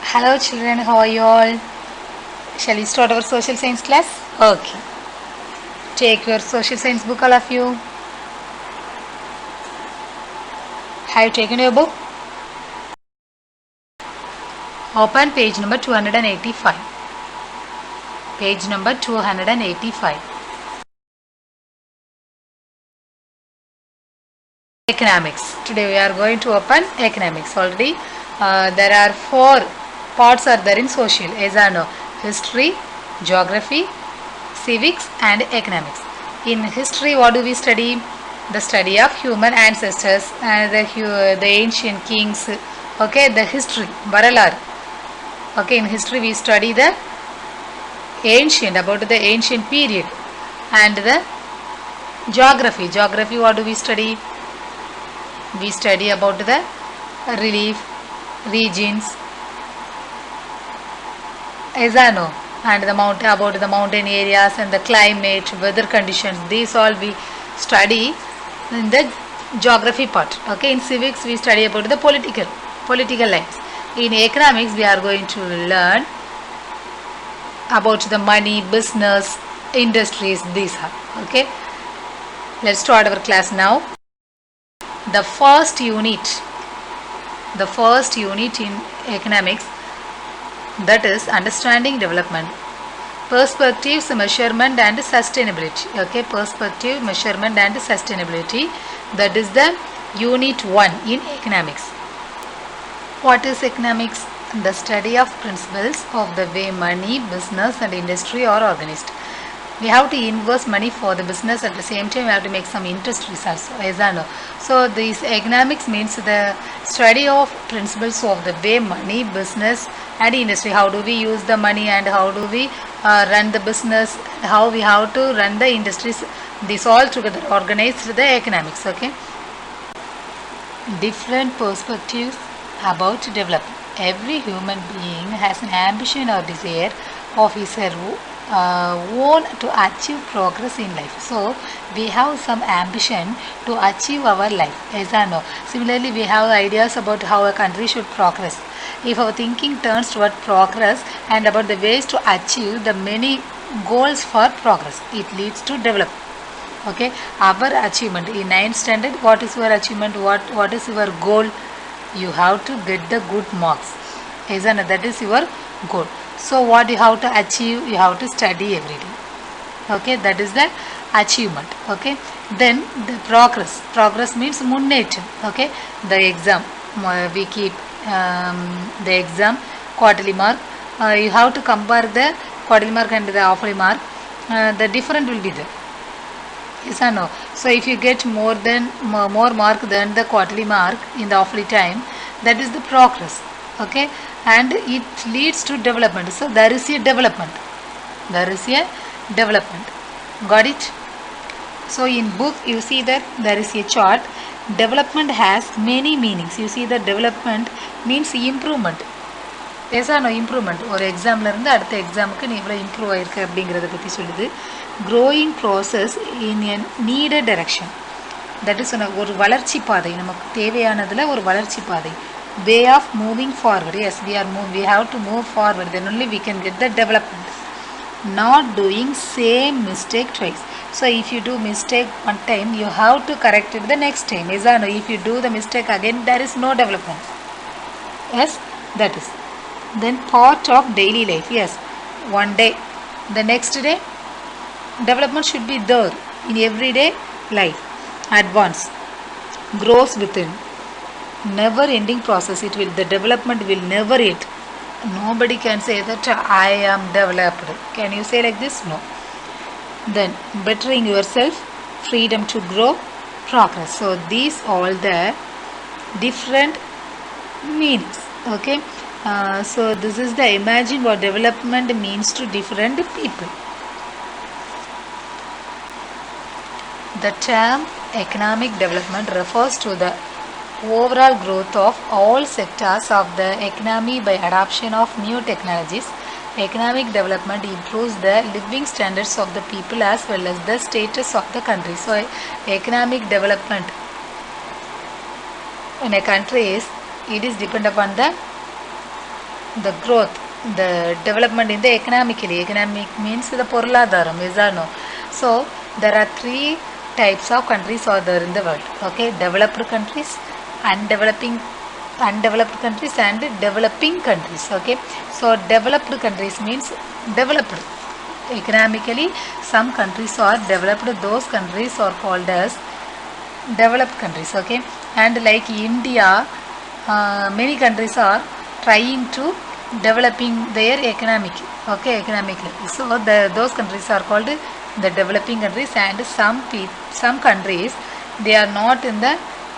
Hello children, how are you all? Shall we start our social science class? Okay. Take your social science book, all of you. Have you taken your book? Open page number 285. Page number 285. Economics. Today we are going to open economics. Already there are four parts are there in social. As I know, history, geography, civics and economics. In history, what do we study? The study of human ancestors and the ancient kings. Okay, the history, Baralar. Okay, in history we study the ancient, about the ancient period. And the geography. Geography, what do we study? We study about the relief, regions, as I know, and the mountain, about the mountain areas and the climate, weather conditions. These all we study in the geography part. Okay, in civics we study about the political lines. In economics we are going to learn about the money, business, industries. These are okay. Let's start our class now. The first unit in economics, that is understanding development, perspectives, measurement and sustainability. Okay, perspective, measurement and sustainability, that is the unit 1 in economics. What is economics? The study of principles of the way money, business and industry are organized. We have to invest money for the business, at the same time we have to make some interest results, as I know. So this economics means the study of principles of the way money, business and industry. How do we use the money and how do we run the business, how we have to run the industries. This all together organized the economics. Okay, different perspectives about development. Every human being has an ambition or desire of his or her own to achieve progress in life. So we have some ambition to achieve our life, as I know. Similarly, we have ideas about how a country should progress. If our thinking turns toward progress and about the ways to achieve the many goals for progress, it leads to development. Okay, our achievement in 9th standard, what is your achievement? What is your goal? You have to get the good marks, isn't it? That is your goal. So what you have to achieve? You have to study every day. Okay, that is the achievement. Okay, then the progress means munnetram. Okay, the exam, we keep the exam quarterly mark. You have to compare the quarterly mark and the halfly mark. The difference will be there. Yes or no? So if you get more mark than the quarterly mark in the halfly time, that is the progress. Okay, and it leads to development. So there is a development. There is a development. Got it? So in book you see that there is a chart. Development has many meanings. You see that development means improvement. பேசானோ improvement ஒரு எக்ஸாமில் இருந்து அடுத்த எக்ஸாமுக்கு நீ இவ்வளோ improve ஆகிருக்கு அப்படிங்கிறத பற்றி சொல்லுது. Growing process in a needed direction, that is ஒரு வளர்ச்சி பாதை, நமக்கு தேவையானதில் ஒரு வளர்ச்சி பாதை. Way of moving forward, yes we have to move forward, then only we can get the development. Not doing same mistake twice. So if you do mistake one time, you have to correct it the next time. If you do the mistake again, there is no development. Yes, that is. Then part of daily life. Yes, one day, the next day, development should be there in everyday life. Advance, grows within, never ending process. The development will never end. Nobody can say that I am developed. Can you say like this? No. Then bettering yourself, freedom to grow, progress. So these all the different meanings. Okay, so this is the imagine what development means to different people. The term economic development refers to the overall growth of all sectors of the economy by adoption of new technologies. Economic development improves the living standards of the people as well as the status of the country. So economic development in a country is, it is depend upon the the growth, the development in the economically. Economic means the பொருளாதாரம், is or no? So there are three types of countries are there in the world. Okay, developed countries, undeveloped countries and developing countries. Okay, so developed countries means developed economically. Some countries are developed, those countries are called as developed countries. Okay, and like India, many countries are trying to developing their economic, okay, economically. So those countries are called the developing countries, and some countries, they are not in the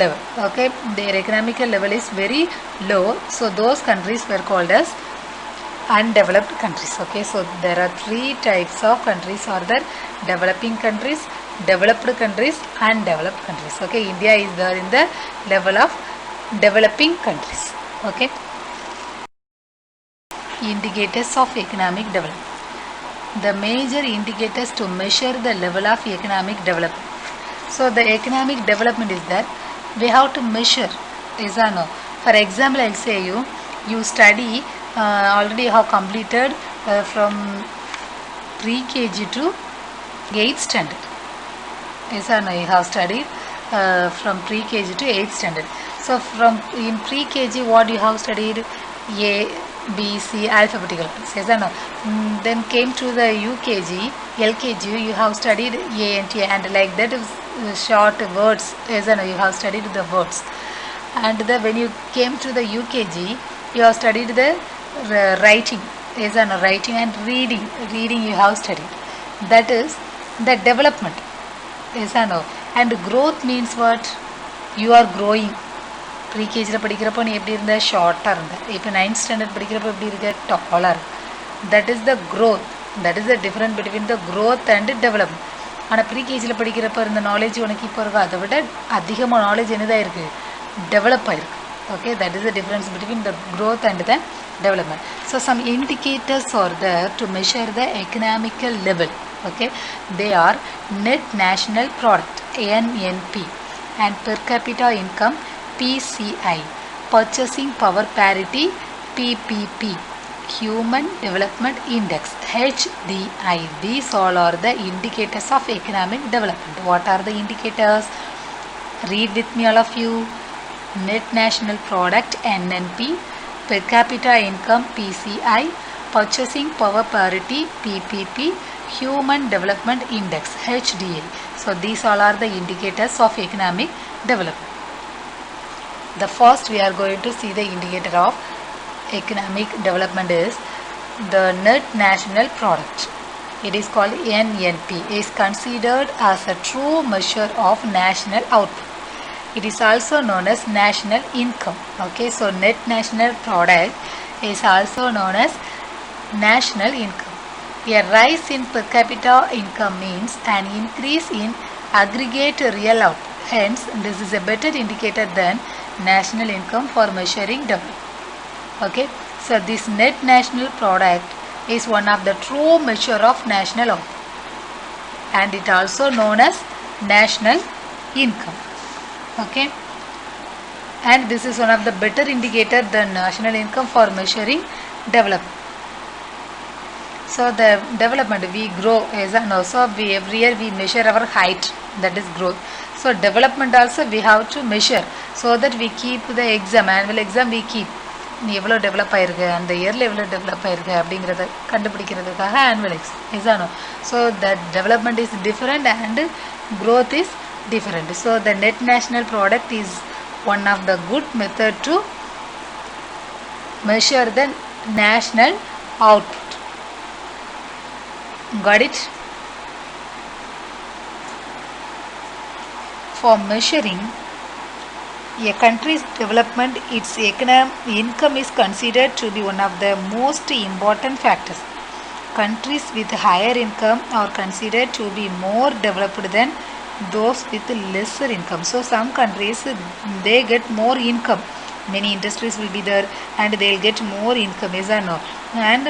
level, okay, their economical level is very low, so those countries were called as undeveloped countries. Okay, so there are three types of countries are there: developing countries, developed countries, undeveloped countries. Okay, India is there in the level of developing countries. Okay, indicators of economic development. The major indicators to measure the level of economic development. So the economic development is that we have to measure, is or no? For example, I'll say you study, already have completed from pre-KG to 8th standard. Yes or no? You have studied from pre-KG to 8th standard. So from in pre-KG, what you have studied? A, B, C, alphabetical. Yes or no? Then came to the UKG, LKG, you have studied A and T, and like that is short words. Yes or no? You have studied the words. And when you came to the UKG, you have studied the writing. Yes or no? Writing and reading. Reading you have studied. That is the development. Yes or no? And growth means what? You are growing. ப்ரீகேஜியில் படிக்கிறப்போ நீ எப்படி இருந்த? ஷார்ட்டாக இருந்த. இப்போ 9th standard படிக்கிறப்போ எப்படி இருக்க? டாலாக இருக்கு. That is the growth. That is the different between the growth and development. ஆனால் ப்ரீகேஜியில் படிக்கிறப்போ இருந்த நாலேஜ் உனக்கு இப்போ இருக்கா? அதை விட அதிகமாக நாலேஜ் என்னதான் இருக்குது? டெவலப் ஆகிருக்கு. Okay, that is the difference between the growth and the development. So some indicators are there to measure the economical level. Okay, they are net national product, NNP, and per capita income, PCI, purchasing power parity, PPP, human development index, HDI. These all are the indicators of economic development. What are the indicators? Read with me, all of you. Net national product, NNP, per capita income, PCI, purchasing power parity, PPP, human development index, HDI. So these all are the indicators of economic development. The first we are going to see the indicator of economic development is the net national product. It is called NNP. It is considered as a true measure of national output. It is also known as national income. Okay, so net national product is also known as national income. A rise in per capita income means an increase in aggregate real output. Hence, this is a better indicator than national income for measuring development. Okay, so this net national product is one of the true measure of national output, and it also known as national income. Okay, and this is one of the better indicator than national income for measuring development. So the development, we grow as an also every year we measure our height, that is growth. So development also we have to measure so that we keep the exam, annual exam we keep. நீ எவ்வளோ develop ஆகிருக்கு, அந்த இயரில் எவ்வளோ develop ஆகிருக்கு அப்படிங்கிறத கண்டுபிடிக்கிறதுக்காக annual exam இதானோ. So that development is different and growth is different. So the net national product is one of the good method to measure the national output. Got it? For measuring a country's development, its income is considered to be one of the most important factors. Countries with higher income are considered to be more developed than those with lesser income. So some countries, they get more income, many industries will be there and they'll get more income, is or no? And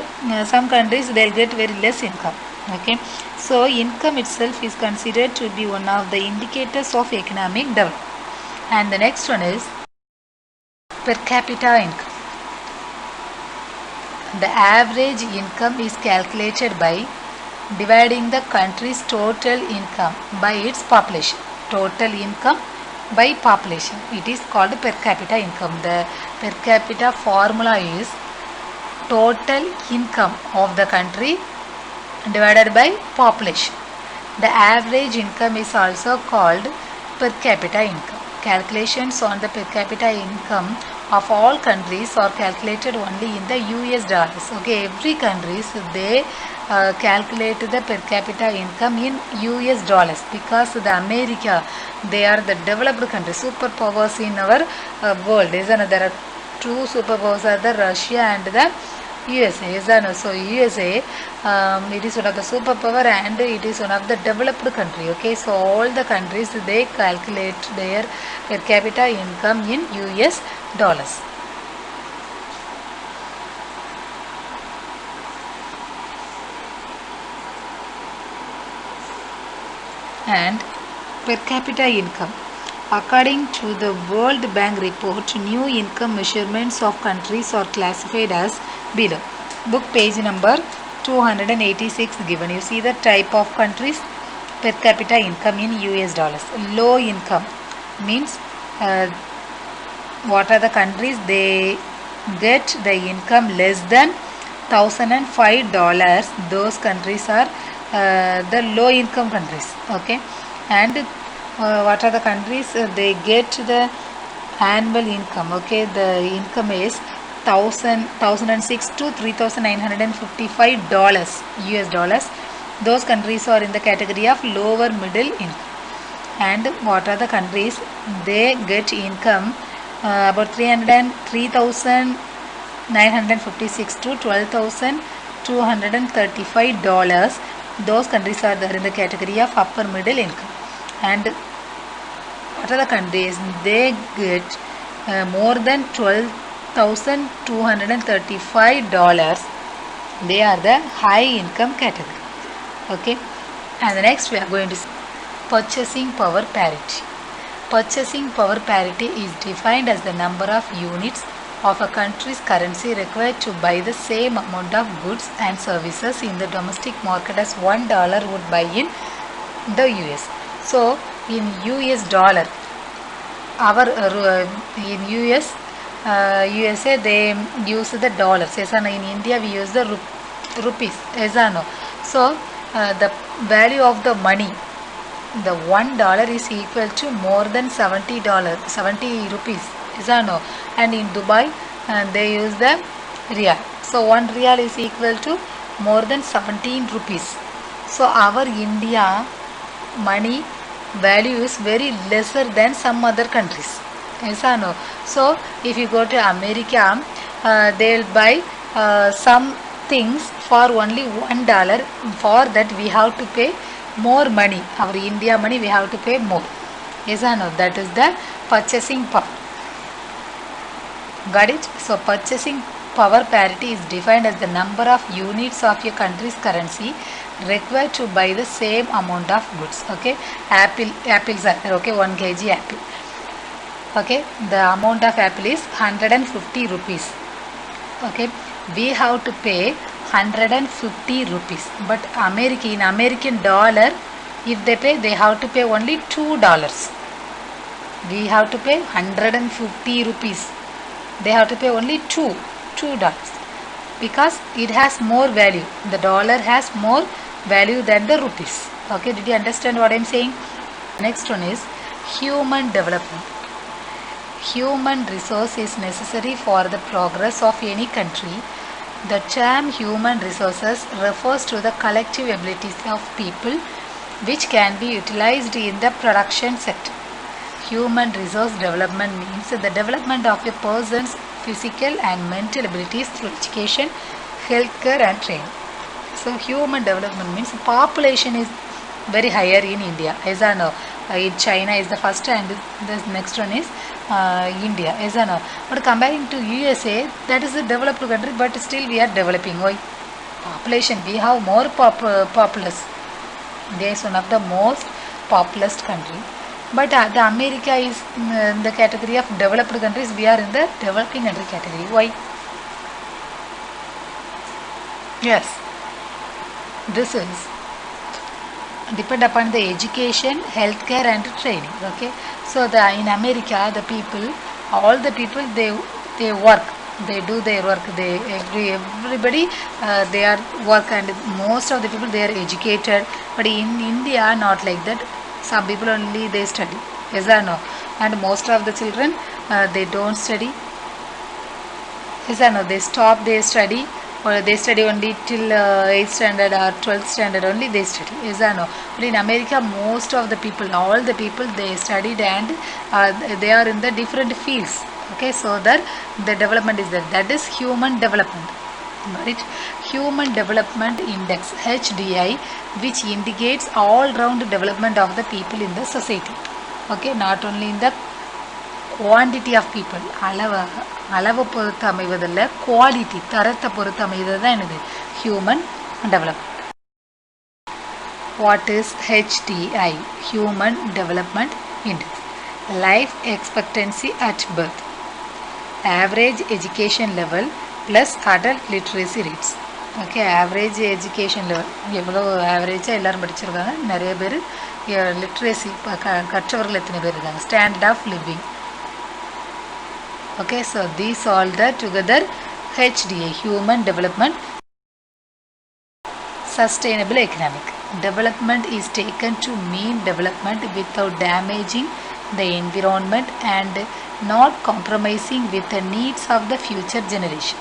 some countries they'll get very less income. Okay, so income itself is considered to be one of the indicators of economic development. And the next one is per capita income. The average income is calculated by dividing the country's total income by its population. Total income by population. It is called per capita income. The per capita formula is total income of the country divided by population. The average income is also called per capita income. Calculations on the per capita income of all countries are calculated only in the US dollars. Okay, every countries they calculate the per capita income in US dollars, because the America, they are the developed countries, superpowers in our world. There are two superpowers are the Russia and the USA. So USA, it is one of the superpower and it is one of the developed country. Okay, so all the countries they calculate their per capita income in US dollars. And per capita income. According to the World Bank report, new income measurements of countries are classified as below. Book page number 286 given. You see the type of countries per capita income in US dollars. Low income means what are the countries they get the income less than $1,005. Those countries are the low income countries. Okay, and what are the countries they get the annual income. Okay, the income is $1,006 to $3,955 US dollars. Those countries are in the category of lower middle income. And what are the countries they get income about $3,956 to $12,235. Those countries are there in the category of upper middle income. And what are the countries they get more than $12,235? They are the high income category. Okay, and the next we are going to see purchasing power parity. Purchasing power parity is defined as the number of units of a country's currency required to buy the same amount of goods and services in the domestic market as $1 would buy in the US. So in US dollar, our in USA they use the dollars. Yes, and in India we use the rupees. Yes, no. So the value of the money, the $1 is equal to more than $70 rupees. Yes, no. And in Dubai they use the real. So 1 real is equal to more than 17 rupees. So our India money value is very lesser than some other countries. Yes or no? So if you go to America, they will buy some things for only $1. For that we have to pay more money. Our India money we have to pay more. Yes or no? That is the purchasing power. Got it? So purchasing power parity is defined as the number of units of your country's currency required to buy the same amount of goods. Okay, apples are there. Okay, 1 kg apple. Okay, the amount of apple is 150 rupees. Okay, we have to pay 150 rupees. But in American dollar, if they pay, they have to pay only $2. We have to pay 150 rupees. They have to pay only $2 because it has more value. The dollar has more value than the rupees. Okay, did you understand what I am saying? Next one is human development. Human resource is necessary for the progress of any country. The term human resources refers to the collective abilities of people which can be utilized in the production sector. Human resource development means the development of a person's physical and mental abilities through education, healthcare and training. So human development means population is very higher in India. As I know, China is the first and the next one is India. As I know, but comparing to USA, that is a developed country, but still we are developing. Why? Population, we have more populous. India is one of the most populous country. But the America is in the category of developed countries. We are in the developing country category. Why? Yes, this is depend upon the education, healthcare, and training. Okay, so the in America, the people, all the people, they work, they do their work. Everybody they are work, and most of the people they are educated. But in India, not like that. Some people only they study. Yes or no? And most of the children they don't study. Yes or no? They stop their study, or they study only till 8th standard or 12th standard only they study. Yes or no? But in America, most of the people, all the people, they studied, and they are in the different fields. Okay, so that the development is there. That is human development. Right? Human Development Index (HDI), which indicates all-round development of the people in the society. Okay, not only in the quantity of people, அளவு பொறுத்து அமைவதில்லை, quality தரத்தை பொறுத்து அமைவது தான் என்னது human development. What is HDI? Human Development Index. Life expectancy at birth, average education level plus adult literacy rates. Okay, average education level எவ்வளோ ஆவரேஜாக எல்லோரும் படிச்சிருக்காங்க, நிறைய பேர் லிட்ரேசி கற்றவர்கள் எத்தனை பேர் இருக்காங்க, standard of living. Okay, so these all the together HDA, Human Development. Sustainable economic development is taken to mean development without damaging the environment and not compromising with the needs of the future generation.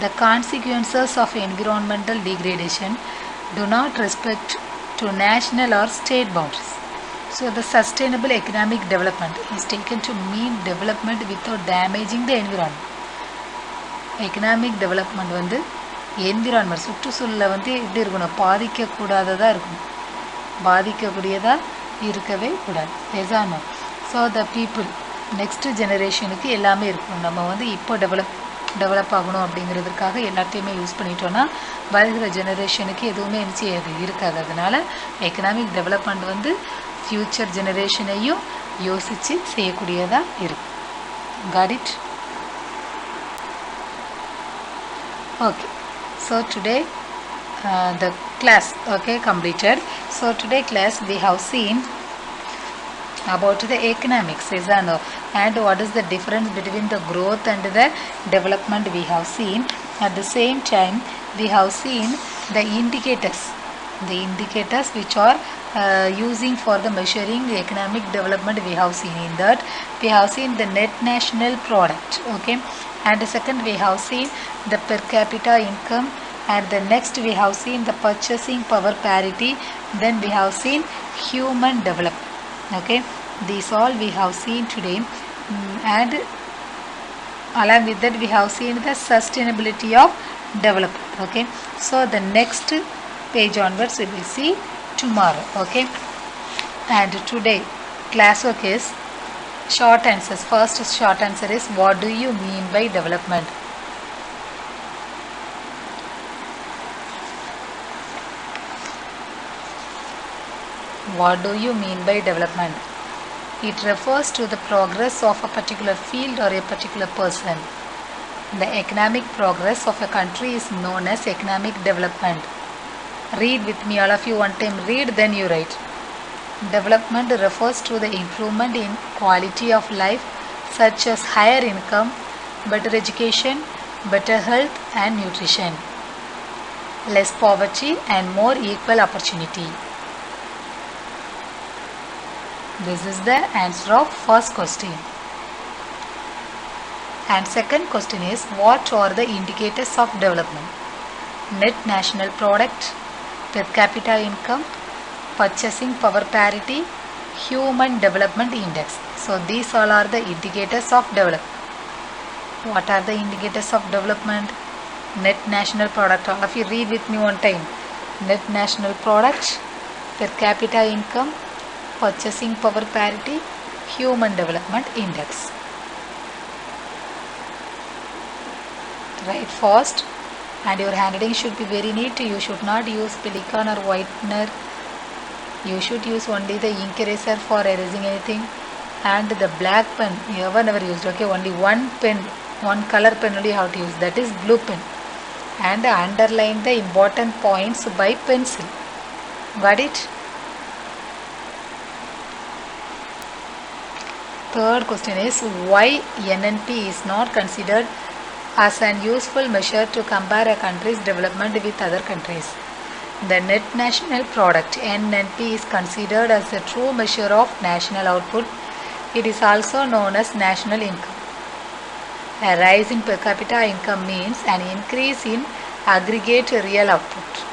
The consequences of environmental degradation do not respect to national or state boundaries. So the sustainable economic development is taken to mean development without damaging the environment. Economic development வந்து environment சுற்றுச்சூழலை வந்து எப்படி இருக்கணும், பாதிக்கக்கூடாததாக இருக்கணும், பாதிக்கக்கூடியதாக இருக்கவே கூடாது. எசானோ so the people next ஜெனரேஷனுக்கு எல்லாமே இருக்கணும். நம்ம வந்து இப்போ டெவலப் ஆகணும் அப்படிங்கிறதுக்காக எல்லாத்தையுமே யூஸ் பண்ணிட்டோன்னா வருகிற ஜெனரேஷனுக்கு எதுவுமே நிச்சயம் இருக்காது. அதனால் எக்கனாமிக் டெவலப்மெண்ட் வந்து ஃப்யூச்சர் ஜெனரேஷனையும் யோசித்து செய்யக்கூடியதாக இருக்கும். Got it? Okay, so today the class completed. So today class we have seen about the economics, and what is the difference between the growth and the development we have seen. At the same time we have seen the indicators which are using for the measuring the economic development. We have seen in that we have seen the net national product, okay, and the second we have seen the per capita income, and the next we have seen the purchasing power parity, then we have seen human development. Okay, these all we have seen today, and along with that we have seen the sustainability of development. Okay, so the next page onwards we will see tomorrow. Okay, and today class work is short answers. First short answer is, what do you mean by development? What do you mean by development? It refers to the progress of a particular field or a particular person. The economic progress of a country is known as economic development. Read with me, all of you, one time read, then you write. Development refers to the improvement in quality of life, such as higher income, better education, better health and nutrition, less poverty and more equal opportunity. This is the answer of first question. And second question is, what are the indicators of development? Net national product, per capita income, purchasing power parity, human development index. So these all are the indicators of development. What are the indicators of development? Net national product. All of you read with me one time. Net national product, per capita income, purchasing power parity, human development index. Write fast, and your handwriting should be very neat. You should not use pelican or whitener. You should use only the ink eraser for erasing anything, and the black pen you never used. Okay, only one pen, one color pen only you have to use, that is blue pen. and underline the important points by pencil. Got it? Third question is why NNP is not considered as an useful measure to compare a country's development with other countries. The net national product (NNP) is considered as a true measure of national output. It is also known as national income. A rise in per capita income means an increase in aggregate real output.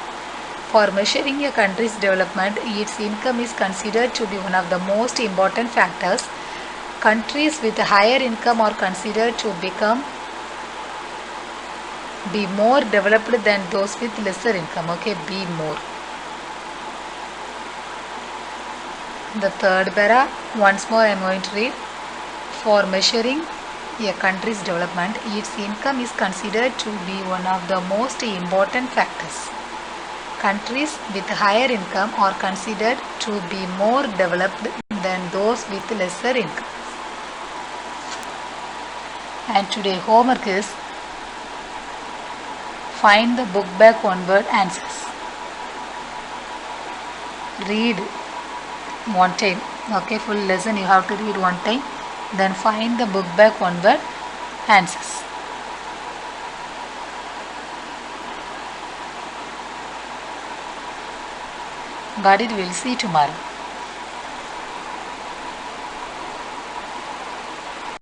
For measuring a country's development, its income is considered to be one of the most important factors. Countries with a higher income are considered to be more developed than those with lesser income. Okay, be more. The third para, once more I am going to read. For measuring a country's development, its income is considered to be one of the most important factors. Countries with higher income are considered to be more developed than those with lesser income. And today homework is find the book back one word answers. Read one time. Okay, full lesson you have to read one time. Then find the book back one word answers. Got it? We'll see tomorrow.